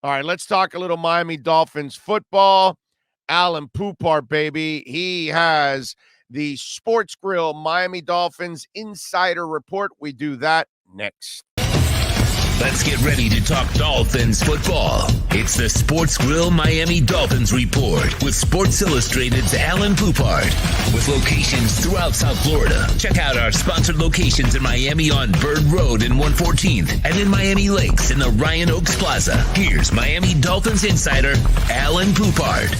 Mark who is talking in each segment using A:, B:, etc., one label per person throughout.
A: All right, let's talk a little Miami Dolphins football. ALAiN POUPART, baby. He has the Sports Grill Miami Dolphins Insider Report. We do that next.
B: Let's get ready to talk Dolphins football. It's the Sports Grill Miami Dolphins Report with Sports Illustrated's ALAiN POUPART. With locations throughout South Florida. Check out our sponsored locations in Miami on Bird Road and 114th and in Miami Lakes in the Ryan Oaks Plaza. Here's Miami Dolphins insider ALAiN POUPART.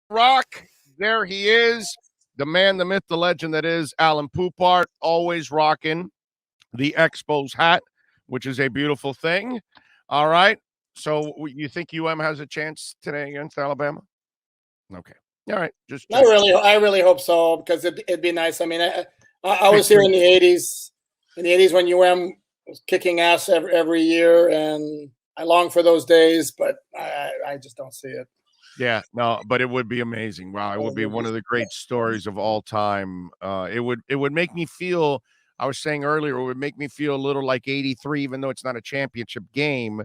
A: Rock, there he is. The man, the myth, the legend that is ALAiN POUPART, always rocking the Expos hat, which is a beautiful thing. All right. So you think has a chance today against Alabama? Okay. All right.
C: I really hope so, because it'd be nice. I mean, I was here in the 80s. In the 80s when was kicking ass every year, and I long for those days, but I just don't see it.
A: Yeah, no, but it would be amazing. Wow, it would be one of the great stories of all time. It would make me feel, I was saying earlier, it would make me feel a little like 83, even though it's not a championship game.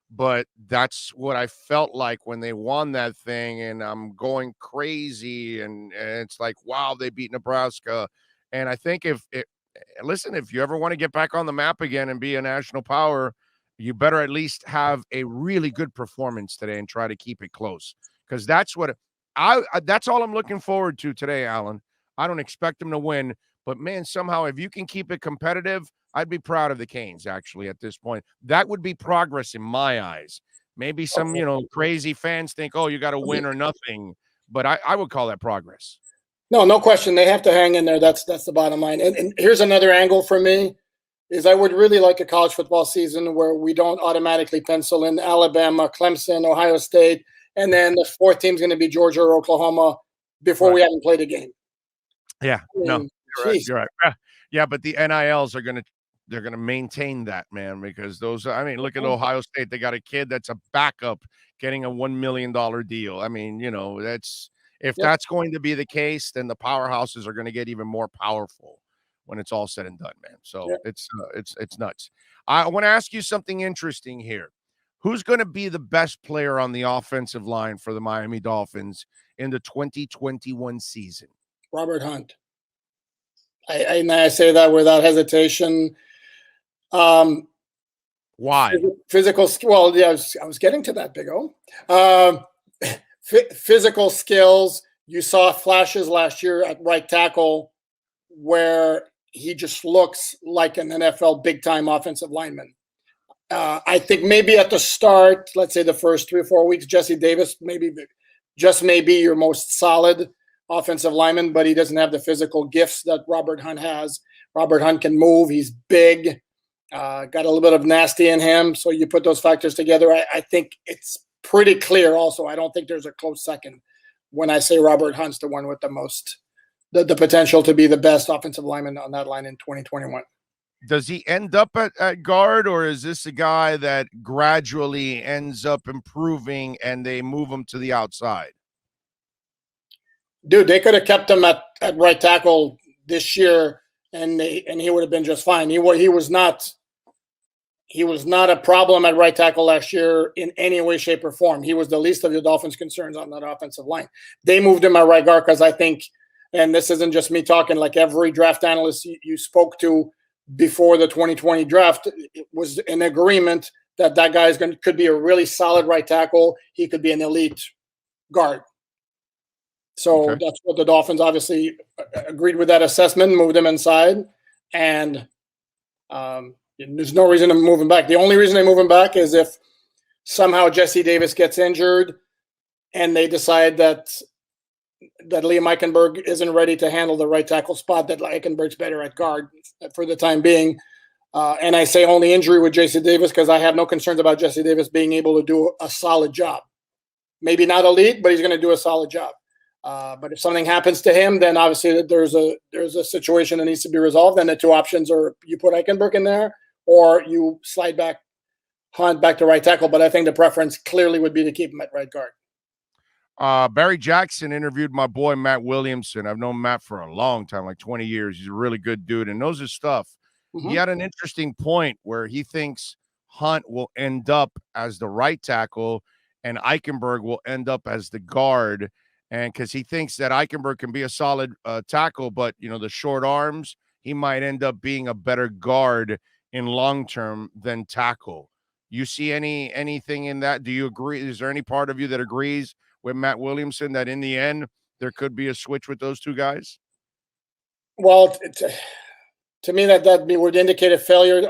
A: But that's what I felt like when they won that thing, and I'm going crazy. And it's like, wow, they beat Nebraska. And I think if you ever want to get back on the map again and be a national power, you better at least have a really good performance today and try to keep it close. Because that's what that's all I'm looking forward to today, ALAiN. I don't expect them to win, but man, somehow if you can keep it competitive, I'd be proud of the Canes. Actually, at this point, that would be progress in my eyes. Maybe some crazy fans think, oh, you got to win or nothing, but I would call that progress.
C: No question. They have to hang in there. That's the bottom line. And here's another angle for me: is I would really like a college football season where we don't automatically pencil in Alabama, Clemson, Ohio State. And then the fourth team's going to be Georgia or Oklahoma before we haven't played a game.
A: Yeah, no, you're right. Yeah, but the NILs are they're gonna maintain that, man, because those. I mean, look at Ohio State. They got a kid that's a backup getting a $1 million deal. I mean, that's that's going to be the case, then the powerhouses are going to get even more powerful when it's all said and done, man. So it's nuts. I want to ask you something interesting here. Who's going to be the best player on the offensive line for the Miami Dolphins in the 2021 season?
C: Robert Hunt. I say that without hesitation.
A: Why?
C: Physical. Well, yeah, I was getting to that, Big O. Physical skills. You saw flashes last year at right tackle where he just looks like an NFL big-time offensive lineman. I think maybe at the start, let's say the first 3 or 4 weeks, Jesse Davis may be your most solid offensive lineman, but he doesn't have the physical gifts that Robert Hunt has. Robert Hunt can move. He's big, got a little bit of nasty in him. So you put those factors together, I think it's pretty clear also. I don't think there's a close second when I say Robert Hunt's the one with the most, the potential to be the best offensive lineman on that line in 2021.
A: Does he end up at guard, or is this a guy that gradually ends up improving and they move him to the outside?
C: Dude, they could have kept him at right tackle this year, and he would have been just fine. He was not a problem at right tackle last year in any way, shape, or form. He was the least of the Dolphins' concerns on that offensive line. They moved him at right guard because I think, and this isn't just me talking, like every draft analyst you spoke to before the 2020 draft, it was an agreement that guy could be a really solid right tackle. He could be an elite guard. So that's what the Dolphins obviously agreed with that assessment, moved him inside, and there's no reason to move him back. The only reason they move him back is if somehow Jesse Davis gets injured and they decide that Liam Eichenberg isn't ready to handle the right tackle spot, that Eichenberg's better at guard for the time being. And I say only injury with Jesse Davis because I have no concerns about Jesse Davis being able to do a solid job. Maybe not elite, but he's going to do a solid job. But if something happens to him, then obviously there's a situation that needs to be resolved. And the two options are you put Eichenberg in there or you slide back Hunt back to right tackle. But I think the preference clearly would be to keep him at right guard.
A: Barry Jackson interviewed my boy Matt Williamson. I've known Matt for a long time, like 20 years. He's a really good dude and knows his stuff. he had an interesting point where he thinks Hunt will end up as the right tackle and Eichenberg will end up as the guard. And because he thinks that Eichenberg can be a solid tackle, but, the short arms, he might end up being a better guard in long term than tackle. You see anything in that? Do you agree? Is there any part of you that agrees with Matt Williamson that in the end there could be a switch with those two guys?
C: Well, to me, that would indicate a failure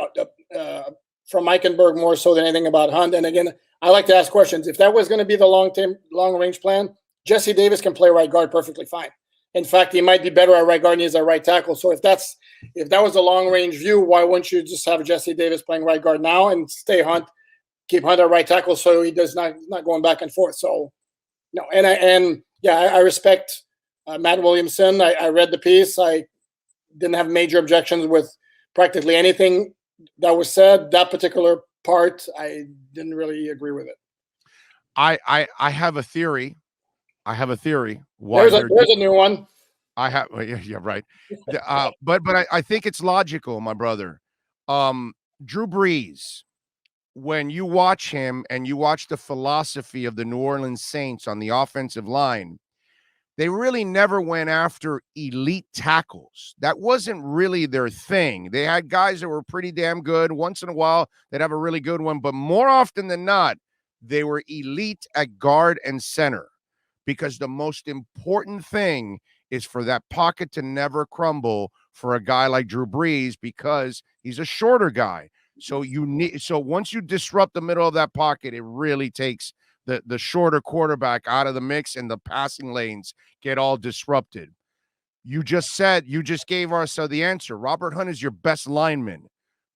C: from Eichenberg more so than anything about Hunt. And again, I like to ask questions. If that was going to be the long range plan, Jesse Davis can play right guard perfectly fine. In fact, he might be better at right guard than he is at right tackle. So if that was a long range view, why wouldn't you just have Jesse Davis playing right guard now and keep Hunt at right tackle so he does not going back and forth. So no, I respect Matt Williamson. I read the piece. I didn't have major objections with practically anything that was said. That particular part, I didn't really agree with it.
A: I have a theory.
C: Why there's a new one.
A: I have, yeah, right. But I think it's logical, my brother. Drew Brees, when you watch him and you watch the philosophy of the New Orleans Saints on the offensive line, they really never went after elite tackles. That wasn't really their thing. They had guys that were pretty damn good. Once in a while, they'd have a really good one. But more often than not, they were elite at guard and center, because the most important thing is for that pocket to never crumble for a guy like Drew Brees, because he's a shorter guy. So once you disrupt the middle of that pocket, it really takes the shorter quarterback out of the mix, and the passing lanes get all disrupted. You just gave us the answer. Robert Hunt is your best lineman.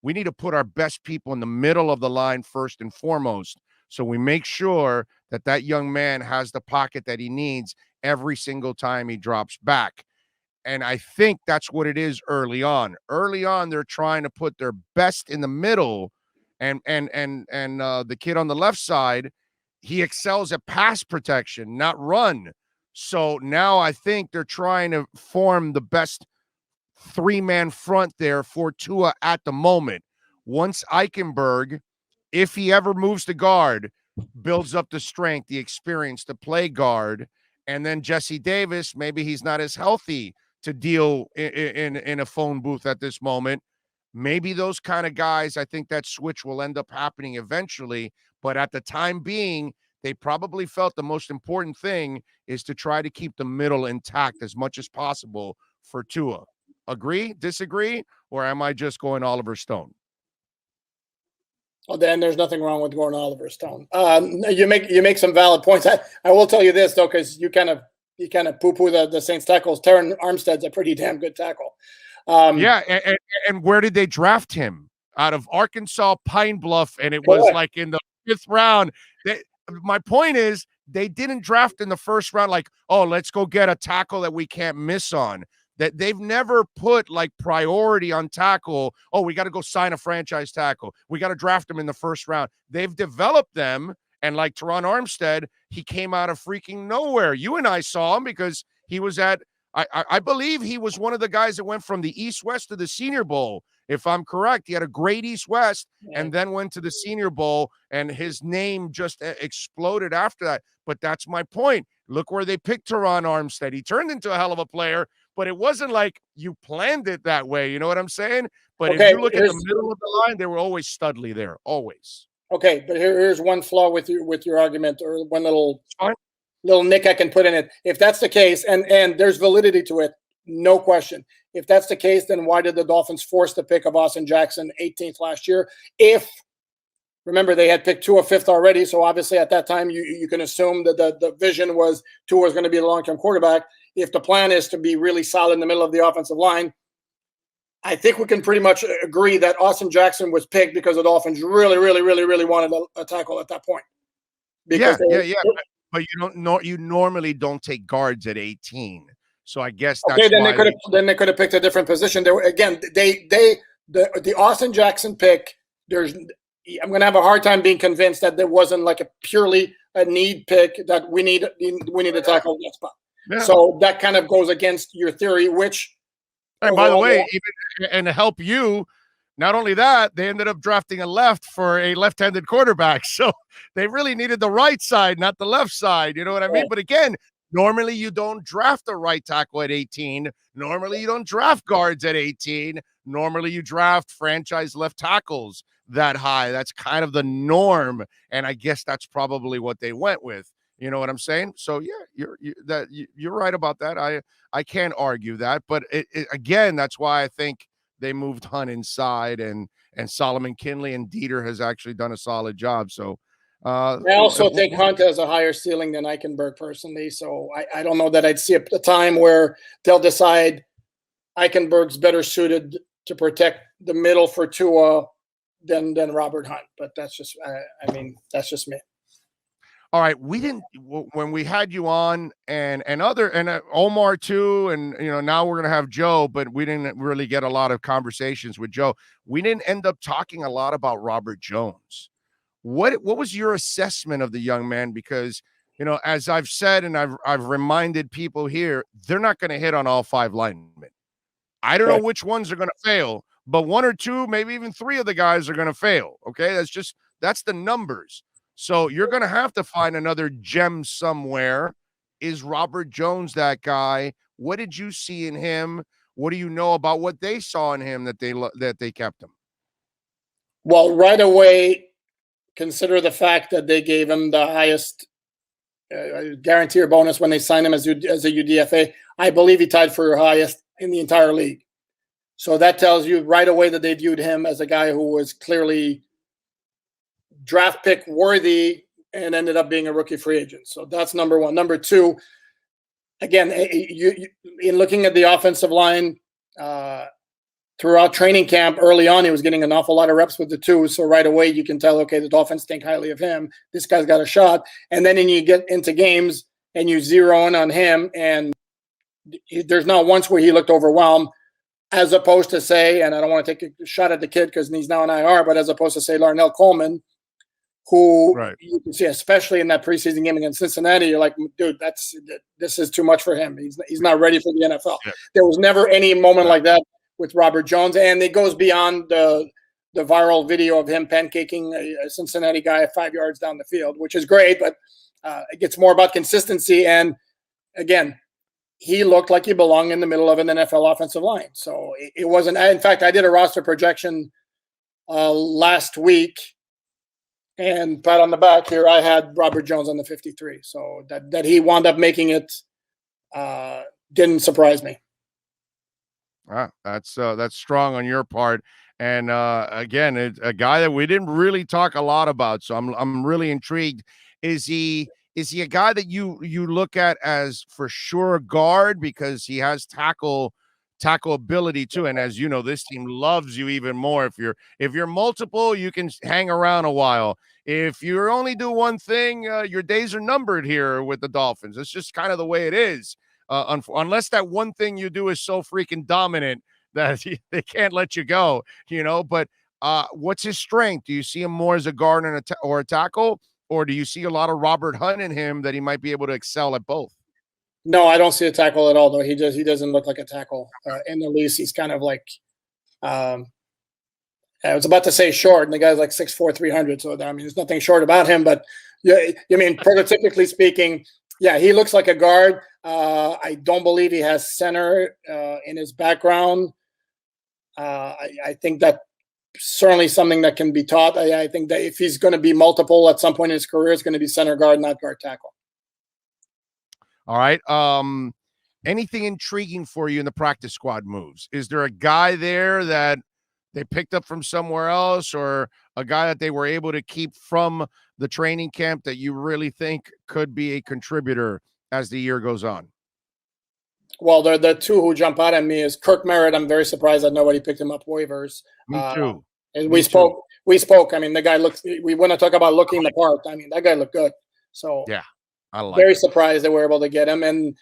A: We need to put our best people in the middle of the line first and foremost, so we make sure that young man has the pocket that he needs every single time he drops back. And I think that's what it is early on. Early on, they're trying to put their best in the middle, and the kid on the left side, he excels at pass protection, not run. So now I think they're trying to form the best three-man front there for Tua at the moment. Once Eichenberg, if he ever moves to guard, builds up the strength, the experience to play guard, and then Jesse Davis, maybe he's not as healthy to deal in a phone booth at this moment. Maybe those kind of guys, I think that switch will end up happening eventually. But at the time being, they probably felt the most important thing is to try to keep the middle intact as much as possible for Tua. Agree? Disagree? Or am I just going Oliver Stone?
C: Well, then there's nothing wrong with going Oliver Stone. You make some valid points. I will tell you this though, because you kind of poo-poo the Saints tackles. Terran Armstead's a pretty damn good tackle.
A: And where did they draft him? Out of Arkansas Pine Bluff, and it was like in the 5th round. My point is, they didn't draft in the 1st round like, oh, let's go get a tackle that we can't miss on. That they've never put like priority on tackle. Oh, we got to go sign a franchise tackle. We got to draft them in the 1st round. They've developed them, and like Terran Armstead, he came out of freaking nowhere. You and I saw him because he was at, I believe he was one of the guys that went from the East-West to the Senior Bowl, if I'm correct. He had a great East-West and then went to the Senior Bowl, and his name just exploded after that. But that's my point. Look where they picked Terran Armstead. He turned into a hell of a player, but it wasn't like you planned it that way. You know what I'm saying? But if you look at the middle of the line, they were always Studley there, always.
C: Okay, but here's one flaw with your argument, or one little nick I can put in it. If that's the case, and there's validity to it, no question. If that's the case, then why did the Dolphins force the pick of Austin Jackson 18th last year? Remember, they had picked Tua 5th already, so obviously at that time you can assume that the vision was Tua was going to be the long-term quarterback. If the plan is to be really solid in the middle of the offensive line, I think we can pretty much agree that Austin Jackson was picked because the Dolphins really, really, really, really wanted a tackle at that point.
A: Yeah. But you normally don't take guards at 18. So I guess that's
C: okay. Then they could have picked a different position. The Austin Jackson pick. I'm going to have a hard time being convinced that there wasn't like a purely a need pick that we need to tackle that spot. Yeah. So that kind of goes against your theory, which.
A: And by the way, even and to help you, Not only that, they ended up drafting a left for a left-handed quarterback. So they really needed the right side, not the left side. You know what I mean? But again, normally you don't draft a right tackle at 18. Normally you don't draft guards at 18. Normally you draft franchise left tackles that high. That's kind of the norm. And I guess that's probably what they went with. You know what I'm saying? So yeah, you're right about that. I can't argue that, but again, that's why I think they moved Hunt inside, and Solomon Kinley and Dieter has actually done a solid job. So
C: I also think Hunt has a higher ceiling than Eichenberg personally. So I don't know that I'd see a time where they'll decide Eichenberg's better suited to protect the middle for Tua than Robert Hunt. But that's just, I mean, that's just me.
A: All right, we didn't when we had you on and Omar too, and now we're gonna have Joe, but we didn't really get a lot of conversations with Joe. We didn't end up talking a lot about Robert Jones. What was your assessment of the young man? Because as I've said and I've reminded people here, they're not going to hit on all 5 linemen. I don't know which ones are going to fail, but 1 or 2, maybe even 3 of the guys are going to fail. Okay, that's the numbers. So you're going to have to find another gem somewhere. Is Robert Jones that guy? What did you see in him? What do you know about what they saw in him that they kept him?
C: Well, right away, consider the fact that they gave him the highest guarantee or bonus when they signed him as a UDFA. I believe he tied for highest in the entire league. So that tells you right away that they viewed him as a guy who was clearly draft pick worthy and ended up being a rookie free agent. So that's number one. Number two, again, in looking at the offensive line throughout training camp early on, he was getting an awful lot of reps with the 2. So right away you can tell, okay, the Dolphins think highly of him. This guy's got a shot. And then you get into games and you zero in on him, and there's not once where he looked overwhelmed, as opposed to say, and I don't want to take a shot at the kid because he's now in IR, but as opposed to say Larnell Coleman, who you can see, especially in that preseason game against Cincinnati, you're like, dude, this is too much for him. He's not ready for the NFL. Yeah. There was never any moment like that with Robert Jones, and it goes beyond the viral video of him pancaking a Cincinnati guy 5 yards down the field, which is great, but it gets more about consistency. And again, he looked like he belonged in the middle of an NFL offensive line. So it wasn't. In fact, I did a roster projection last week. And pat on the back here, I had Robert Jones on the 53. So that he wound up making it didn't surprise me.
A: That's strong on your part. And again, it's a guy that we didn't really talk a lot about. So I'm really intrigued. Is he a guy that you look at as for sure guard because he has tackle ability too? And as you know, this team loves you even more. If you're multiple, you can hang around a while. If you only do one thing, your days are numbered here with the Dolphins. It's just kind of the way it is. Unless that one thing you do is so freaking dominant that they can't let you go, But what's his strength? Do you see him more as a guard or a tackle, or do you see a lot of Robert Hunt in him that he might be able to excel at both?
C: No, I don't see a tackle at all, though. He doesn't look like a tackle in the least. He's kind of like, I was about to say short, and the guy's like 6'4", 300. So, I mean, there's nothing short about him. But, I mean, prototypically speaking, yeah, he looks like a guard. I don't believe he has center in his background. I think that certainly something that can be taught. I think that if he's going to be multiple at some point in his career, it's going to be center guard, not guard tackle.
A: All right. Anything intriguing for you in the practice squad moves? Is there a guy there that they picked up from somewhere else, or a guy that they were able to keep from the training camp that you really think could be a contributor as the year goes on?
C: Well, the 2 who jump out at me is Kirk Merritt. I'm very surprised that nobody picked him up waivers.
A: Me too.
C: And we spoke. I mean, the guy looks. We want to talk about looking the part. I mean, that guy looked good. So
A: yeah,
C: very surprised that we're able to get him. And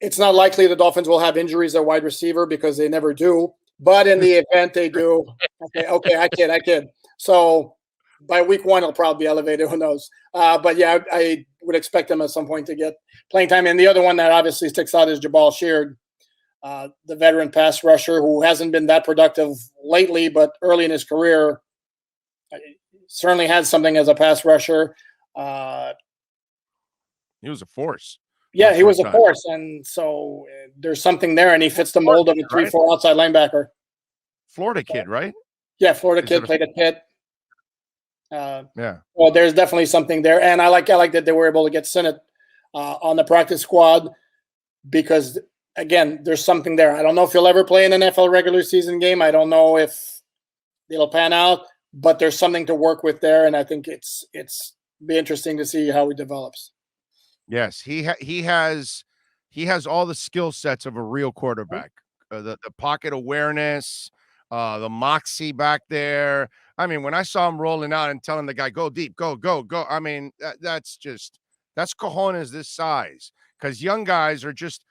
C: it's not likely the Dolphins will have injuries at wide receiver because they never do. But in the event they do, okay, I kid. So by week 1, he'll probably be elevated. Who knows? But yeah, I would expect him at some point to get playing time. And the other one that obviously sticks out is Jabal Sheard. the veteran pass rusher who hasn't been that productive lately, but early in his career certainly had something as a pass rusher.
A: He was a force.
C: Yeah, he was a force, and so there's something there, and he fits the mold of a 3-4 outside linebacker.
A: Florida kid, right?
C: Yeah, Florida kid, played at Pitt.
A: Yeah.
C: Well, there's definitely something there, and I like that they were able to get Sinnott on the practice squad because, again, there's something there. I don't know if he'll ever play an NFL regular season game. I don't know if it'll pan out, but there's something to work with there, and I think it's be interesting to see how he develops.
A: Yes, he has all the skill sets of a real quarterback. The pocket awareness, the moxie back there. I mean, when I saw him rolling out and telling the guy, go deep, go. I mean, that's cojones this size, because young guys are just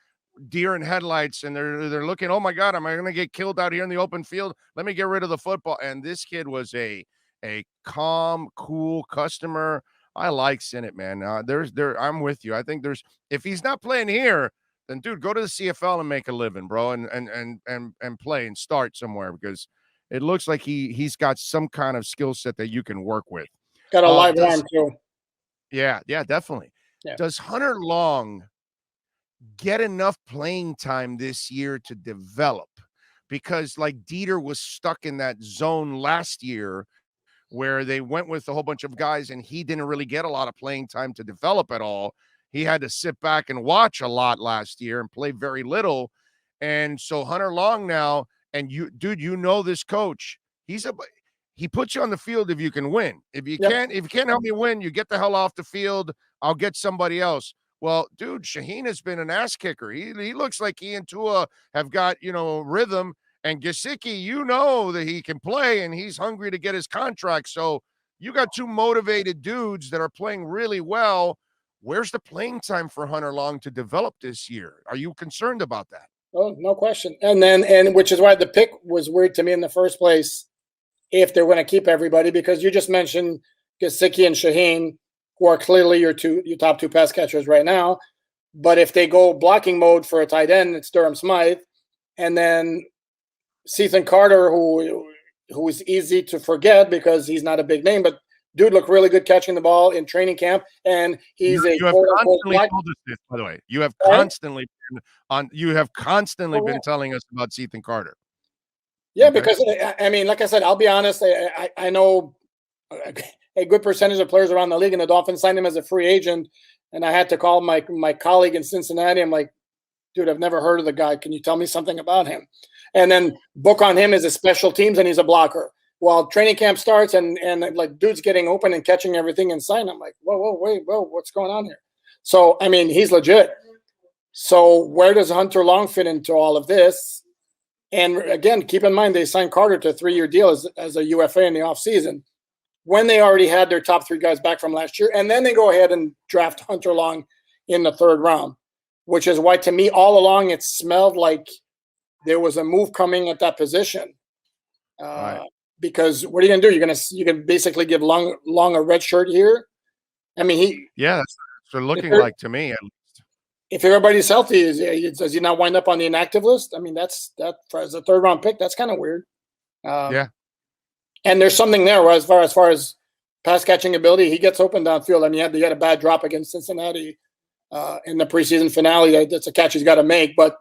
A: deer in headlights and they're looking, oh my God, am I going to get killed out here in the open field? Let me get rid of the football. And this kid was a calm, cool customer. I like Sinnott, man. I'm with you. I think if he's not playing here, then dude, go to the CFL and make a living, bro, and play and start somewhere, because it looks like he's got some kind of skill set that you can work with.
C: Got a live arm too.
A: Yeah, definitely. Yeah. Does Hunter Long get enough playing time this year to develop? Because like Dieter was stuck in that zone last year, where they went with a whole bunch of guys and he didn't really get a lot of playing time to develop at all. He had to sit back and watch a lot last year and play very little. And so Hunter Long now, and you know this coach, he puts you on the field if you can win. If you can't help me win, you get the hell off the field. I'll get somebody else. Well, dude, Shaheen has been an ass kicker. He looks like he and Tua have got, rhythm. And Gesicki, you know that he can play, and he's hungry to get his contract. So you got two motivated dudes that are playing really well. Where's the playing time for Hunter Long to develop this year? Are you concerned about that?
C: Oh, no question. And which is why the pick was weird to me in the first place, if they're going to keep everybody, because you just mentioned Gesicki and Shaheen, who are clearly your top two pass catchers right now. But if they go blocking mode for a tight end, it's Durham Smythe. And then Ethan Carter, who is easy to forget because he's not a big name, but dude looked really good catching the ball in training camp, and he's
A: you have constantly told us this, by the way. You have constantly been telling us about Ethan Carter.
C: Yeah, because I mean, like I said, I'll be honest. I know a good percentage of players around the league, and the Dolphins signed him as a free agent. And I had to call my colleague in Cincinnati. I'm like, dude, I've never heard of the guy. Can you tell me something about him? And then book on him as a special teams, and he's a blocker. Well, training camp starts, and like dude's getting open and catching everything inside. I'm like, whoa, what's going on here? So, I mean, he's legit. So where does Hunter Long fit into all of this? And again, keep in mind, they signed Carter to a 3-year deal as a UFA in the offseason when they already had their top 3 guys back from last year. And then they go ahead and draft Hunter Long in the 3rd round, which is why, to me, all along, it smelled like there was a move coming at that position.
A: Right.
C: Because what are you going to do? You can basically give Long a red shirt here. I mean,
A: that's what it's looking like to me, at least.
C: If everybody's healthy, does he not wind up on the inactive list? I mean, that's as a 3rd round pick. That's kind of weird.
A: Yeah.
C: And there's something there where as far as pass catching ability, he gets open downfield. I mean, he had a bad drop against Cincinnati in the preseason finale. That's a catch he's got to make, but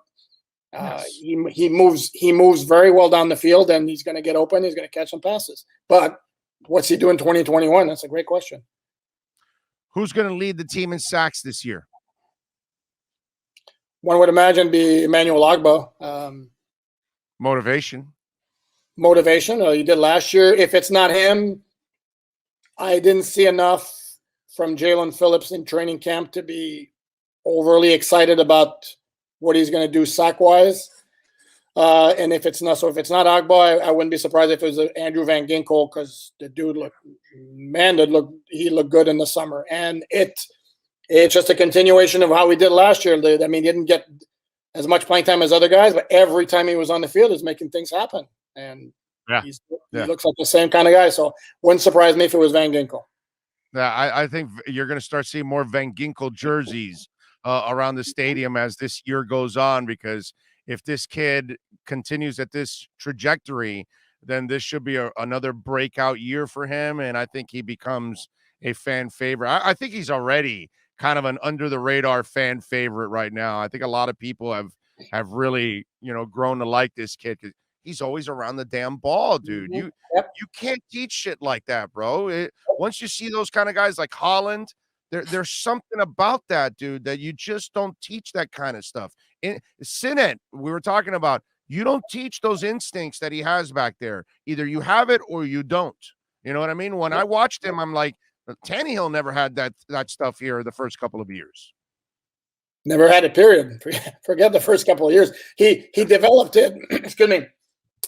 C: he moves very well down the field, and he's going to get open. He's going to catch some passes. But what's he doing 2021? That's a great question.
A: Who's going to lead the team in sacks this year?
C: One would imagine be Emmanuel Ogbah.
A: Motivation.
C: He did last year. If it's not him, I didn't see enough from Jalen Phillips in training camp to be overly excited about what he's going to do sack-wise. And if it's not Ogbah, I wouldn't be surprised if it was Andrew Van Ginkel, because the dude looked good in the summer. And it's just a continuation of how we did last year. I mean, he didn't get as much playing time as other guys, but every time he was on the field, he's making things happen. And he looks like the same kind of guy. So wouldn't surprise me if it was Van Ginkel.
A: Yeah, I think you're going to start seeing more Van Ginkel jerseys around the stadium as this year goes on, because if this kid continues at this trajectory, then this should be another breakout year for him. And I think he becomes a fan favorite. I think he's already kind of an under the radar fan favorite right now. I think a lot of people have really, grown to like this kid because he's always around the damn ball, dude. You can't teach shit like that, bro. Once you see those kind of guys like Holland, there's something about that, dude, that you just don't teach that kind of stuff. Sinet, we were talking about, you don't teach those instincts that he has back there. Either you have it or you don't. You know what I mean? When I watched him, I'm like, Tannehill never had that stuff here the first couple of years.
C: Never had it, period. Forget the first couple of years. He developed it. Excuse me.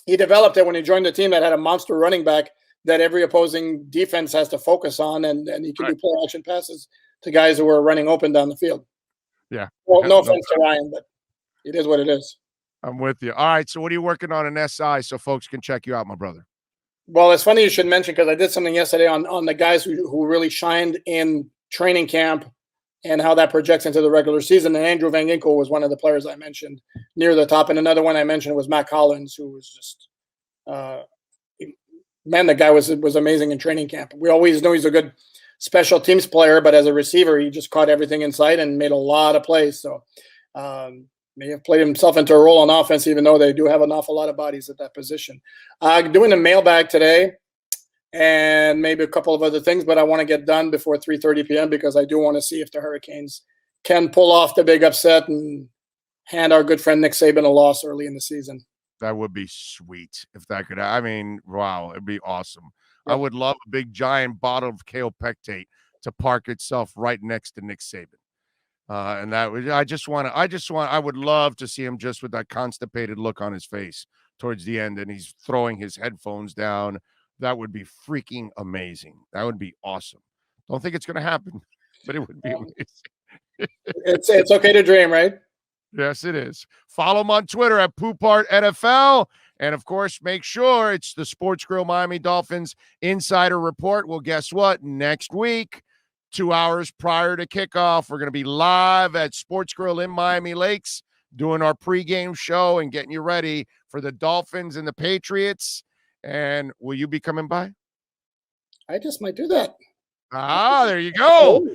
C: He developed it when he joined the team that had a monster running back that every opposing defense has to focus on, and he can do play action passes to guys who were running open down the field.
A: Yeah.
C: Well, no offense to Ryan, but it is what it is.
A: I'm with you. All right. So what are you working on in SI so folks can check you out, my brother?
C: Well, it's funny you should mention, because I did something yesterday on the guys who really shined in training camp and how that projects into the regular season. And Andrew Van Ginkel was one of the players I mentioned near the top. And another one I mentioned was Matt Collins, who was just, the guy was amazing in training camp. We always know he's a good special teams player, but as a receiver, he just caught everything in sight and made a lot of plays. So may have played himself into a role on offense, even though they do have an awful lot of bodies at that position. Doing a mailbag today and maybe a couple of other things, but I want to get done before 3:30 p.m. because I do want to see if the Hurricanes can pull off the big upset and hand our good friend Nick Saban a loss early in the season.
A: That would be sweet if that could. I mean, wow, it'd be awesome. Yep. I would love a big giant bottle of kale pectate to park itself right next to Nick Saban. And that would, I would love to see him just with that constipated look on his face towards the end, and he's throwing his headphones down. That would be freaking amazing. That would be awesome. Don't think it's going to happen, but it would be amazing.
C: It's okay to dream, right?
A: Yes, it is. Follow him on Twitter at POUPART NFL. And, of course, make sure it's the Sports Grill Miami Dolphins Insider Report. Well, guess what? Next week, 2 hours prior to kickoff, we're going to be live at Sports Grill in Miami Lakes doing our pregame show and getting you ready for the Dolphins and the Patriots. And will you be coming by?
C: I just might do that.
A: There you go.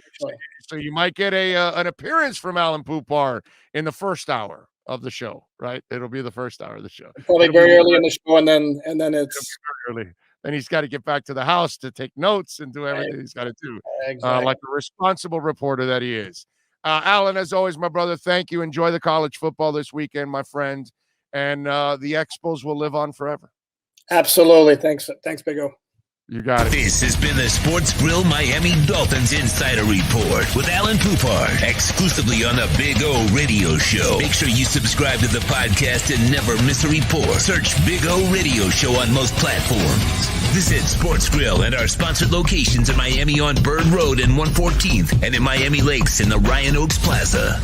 A: So you might get an appearance from ALAiN Poupart in the first hour of the show, right? It'll be the first hour of the show.
C: Probably very early in the show, and then it's
A: very early. Then he's got to get back to the house to take notes and do everything he's got to do, like a responsible reporter that he is. ALAiN, as always, my brother, thank you. Enjoy the college football this weekend, my friend. And the Expos will live on forever.
C: Absolutely. Thanks, Big O.
A: You got it.
B: This has been the Sports Grill Miami Dolphins Insider Report with ALAiN Poupart, exclusively on the Big O Radio Show. Make sure you subscribe to the podcast and never miss a report. Search Big O Radio Show on most platforms. Visit Sports Grill and our sponsored locations in Miami on Bird Road and 114th, and in Miami Lakes in the Ryan Oaks Plaza.